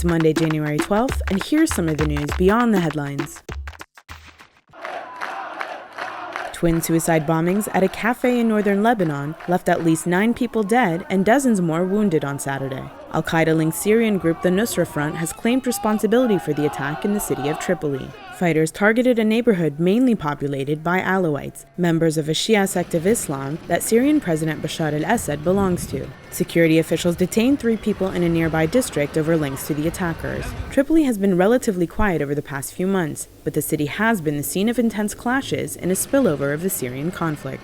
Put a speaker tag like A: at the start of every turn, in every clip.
A: Monday, January 12th, and here's some of the news beyond the headlines. Twin suicide bombings at a cafe in northern Lebanon left at least 9 people dead and dozens more wounded on Saturday. Al-Qaeda-linked Syrian group the Nusra Front has claimed responsibility for the attack in the city of Tripoli. Fighters targeted a neighborhood mainly populated by Alawites, members of a Shia sect of Islam that Syrian President Bashar al-Assad belongs to. Security officials detained 3 people in a nearby district over links to the attackers. Tripoli has been relatively quiet over the past few months, but the city has been the scene of intense clashes and a spillover of the Syrian conflict.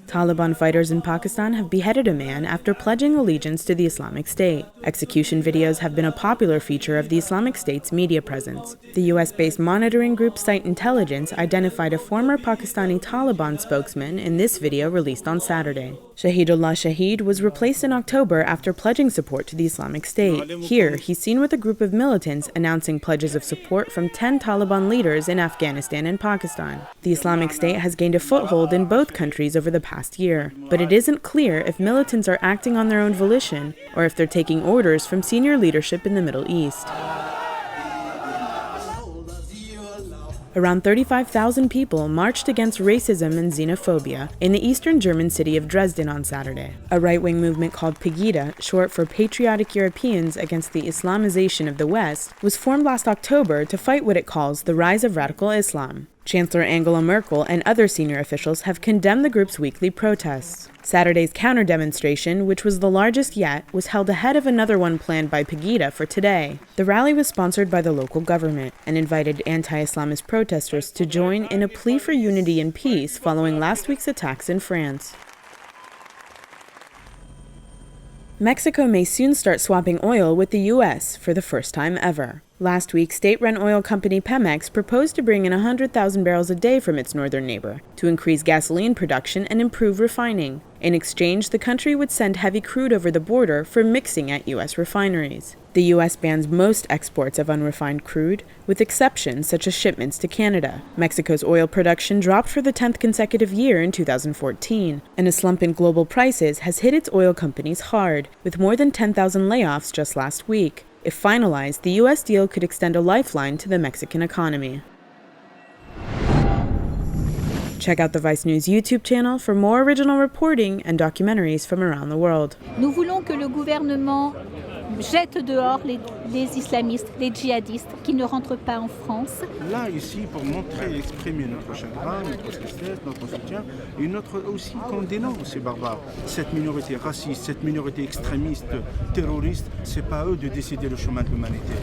A: Taliban fighters in Pakistan have beheaded a man after pledging allegiance to the Islamic State. Execution videos have been a popular feature of the Islamic State's media presence. The US-based monitoring group Site Intelligence identified a former Pakistani Taliban spokesman in this video released on Saturday. Shahidullah Shahid was replaced in October after pledging support to the Islamic State. Here, he's seen with a group of militants announcing pledges of support from 10 Taliban leaders in Afghanistan and Pakistan. The Islamic State has gained a foothold in both countries over the past year, but it isn't clear if militants are acting on their own volition or if they're taking orders from senior leadership in the Middle East. Around 35,000 people marched against racism and xenophobia in the eastern German city of Dresden on Saturday. A right-wing movement called Pegida, short for Patriotic Europeans Against the Islamization of the West, was formed last October to fight what it calls the rise of radical Islam. Chancellor Angela Merkel and other senior officials have condemned the group's weekly protests. Saturday's counter-demonstration, which was the largest yet, was held ahead of another one planned by Pegida for today. The rally was sponsored by the local government and invited anti-Islamist protesters to join in a plea for unity and peace following last week's attacks in France. Mexico may soon start swapping oil with the U.S. for the first time ever. Last week, state-run oil company Pemex proposed to bring in 100,000 barrels a day from its northern neighbor to increase gasoline production and improve refining. In exchange, the country would send heavy crude over the border for mixing at U.S. refineries. The U.S. bans most exports of unrefined crude, with exceptions such as shipments to Canada. Mexico's oil production dropped for the 10th consecutive year in 2014, and a slump in global prices has hit its oil companies hard, with more than 10,000 layoffs just last week. If finalized, the U.S. deal could extend a lifeline to the Mexican economy. Check out the VICE News YouTube channel for more original reporting and documentaries from around the world.
B: Nous voulons que le gouvernement jette dehors les islamistes, les djihadistes qui ne rentrent pas en France.
C: Là, ici, pour montrer et exprimer notre chagrin, notre tristesse, notre soutien et notre aussi condamnant ces barbares. Cette minorité raciste, cette minorité extrémiste, terroriste, c'est pas eux de décider le chemin de l'humanité.